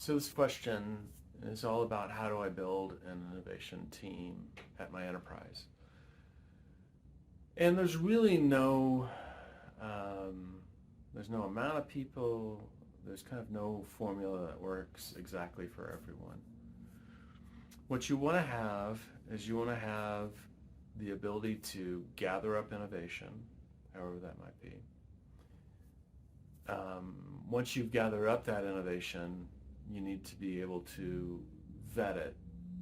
So this question is all about how do I build an innovation team at my enterprise? And there's no amount of people, there's kind of no formula that works exactly for everyone. What you want to have is you want to have the ability to gather up innovation, however that might be. Once you've gathered up that innovation, you need to be able to vet it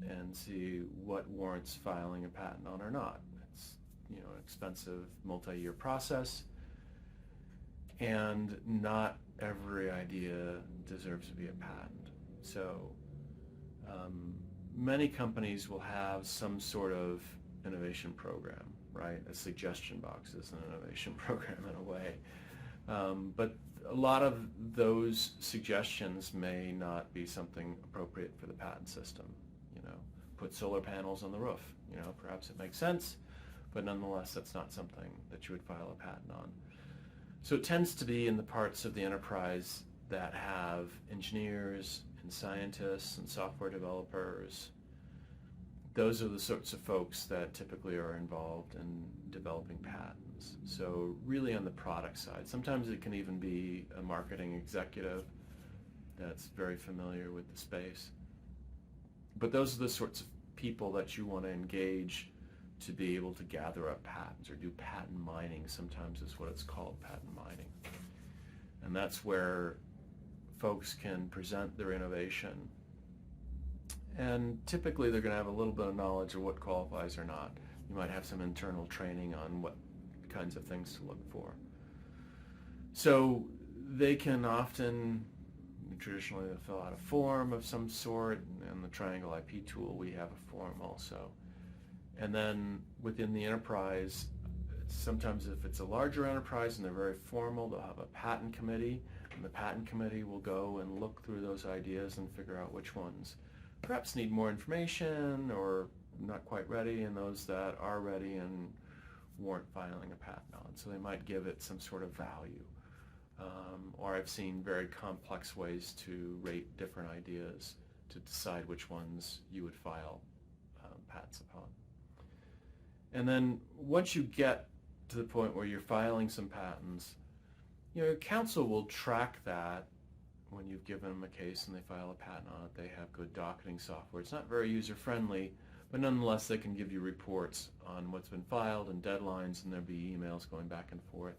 and see what warrants filing a patent on or not. It's an expensive multi-year process, and not every idea deserves to be a patent. So many companies will have some sort of innovation program, right? A suggestion box is an innovation program in a way. But a lot of those suggestions may not be something appropriate for the patent system. Put solar panels on the roof. Perhaps it makes sense, but nonetheless, that's not something that you would file a patent on. So it tends to be in the parts of the enterprise that have engineers and scientists and software developers. Those are the sorts of folks that typically are involved in developing patents. So really on the product side. Sometimes it can even be a marketing executive that's very familiar with the space. But those are the sorts of people that you want to engage to be able to gather up patents, or do patent mining, sometimes is what it's called, patent mining. And that's where folks can present their innovation. And typically they're going to have a little bit of knowledge of what qualifies or not. You might have some internal training on what kinds of things to look for. So they can often, traditionally they'll fill out a form of some sort, and the Triangle IP tool, we have a form also. And then within the enterprise, sometimes if it's a larger enterprise and they're very formal, they'll have a patent committee, and the patent committee will go and look through those ideas and figure out which ones perhaps need more information or not quite ready, and those that are ready and warrant filing a patent on. So they might give it some sort of value. Or I've seen very complex ways to rate different ideas to decide which ones you would file patents upon. And then once you get to the point where you're filing some patents, counsel will track that. When you've given them a case and they file a patent on it, they have good docketing software. It's not very user-friendly, but nonetheless they can give you reports on what's been filed and deadlines, and there'll be emails going back and forth.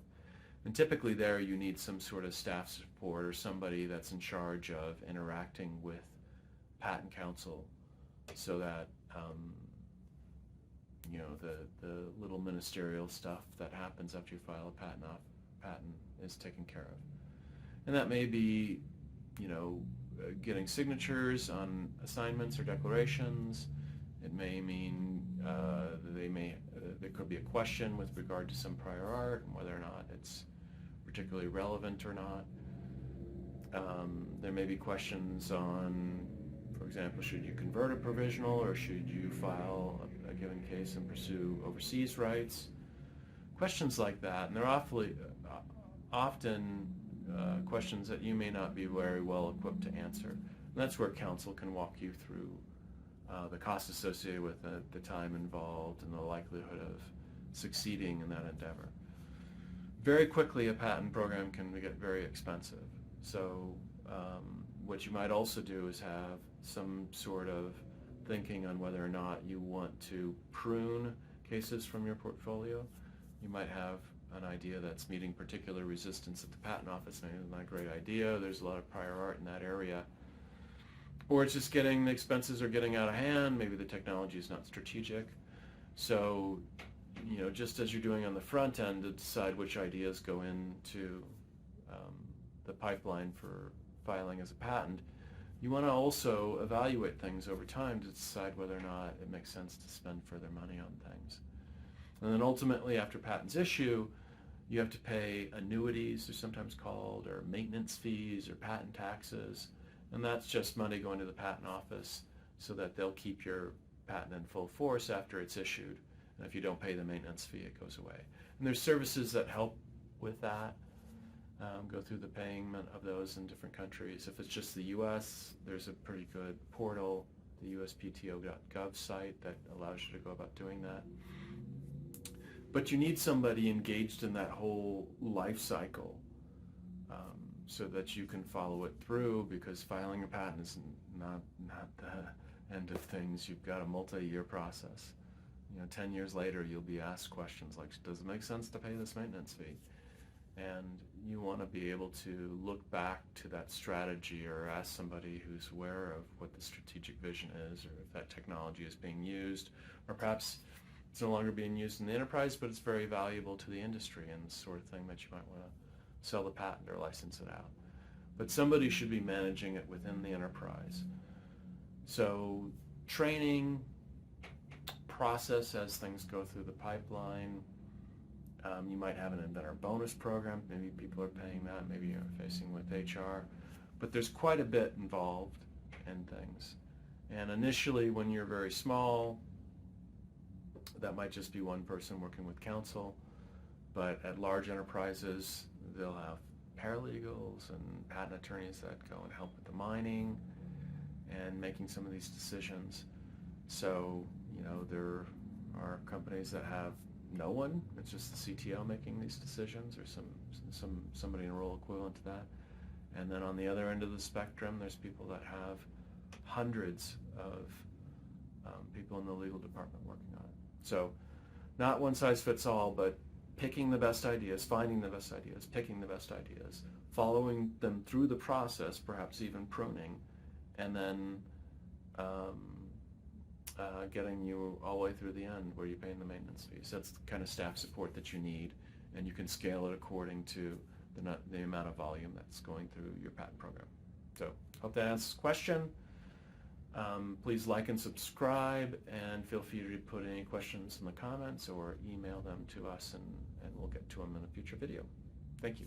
And typically there you need some sort of staff support or somebody that's in charge of interacting with patent counsel, so that the little ministerial stuff that happens after you file a patent is taken care of. And that may be getting signatures on assignments or declarations. It may mean there could be a question with regard to some prior art and whether or not it's particularly relevant or not. There may be questions on, for example, should you convert a provisional, or should you file a given case and pursue overseas rights? Questions like that, and they're awfully often questions that you may not be very well equipped to answer. And that's where counsel can walk you through the costs associated with it, the time involved, and the likelihood of succeeding in that endeavor. Very quickly, a patent program can get very expensive. So what you might also do is have some sort of thinking on whether or not you want to prune cases from your portfolio. You might have an idea that's meeting particular resistance at the patent office. Maybe it's not a great idea. There's a lot of prior art in that area. Or it's just the expenses are getting out of hand. Maybe the technology is not strategic. So, just as you're doing on the front end to decide which ideas go into the pipeline for filing as a patent, you want to also evaluate things over time to decide whether or not it makes sense to spend further money on things. And then ultimately, after patents issue, you have to pay annuities, they're sometimes called, or maintenance fees, or patent taxes. And that's just money going to the patent office so that they'll keep your patent in full force after it's issued. And if you don't pay the maintenance fee, it goes away. And there's services that help with that. go through the payment of those in different countries. If it's just the U.S., there's a pretty good portal, the uspto.gov site, that allows you to go about doing that. But you need somebody engaged in that whole life cycle so that you can follow it through, because filing a patent is not the end of things. You've got a multi-year process. 10 years later, you'll be asked questions like, does it make sense to pay this maintenance fee? And you want to be able to look back to that strategy, or ask somebody who's aware of what the strategic vision is, or if that technology is being used, or perhaps it's no longer being used in the enterprise, but it's very valuable to the industry and the sort of thing that you might want to sell the patent or license it out. But somebody should be managing it within the enterprise. So training, process as things go through the pipeline. You might have an inventor bonus program. Maybe people are paying that. Maybe you're facing with HR. But there's quite a bit involved in things. And initially, when you're very small, that might just be one person working with counsel. But at large enterprises, they'll have paralegals and patent attorneys that go and help with the mining and making some of these decisions. So, there are companies that have no one. It's just the CTO making these decisions, or somebody in a role equivalent to that. And then on the other end of the spectrum, there's people that have hundreds of people in the legal department working on it. So not one size fits all, but picking the best ideas, finding the best ideas, picking the best ideas, following them through the process, perhaps even pruning, and then getting you all the way through the end where you're paying the maintenance fees. That's the kind of staff support that you need, and you can scale it according to the amount of volume that's going through your patent program. So hope that answers the question. Please like and subscribe, and feel free to put any questions in the comments or email them to us, and we'll get to them in a future video. Thank you.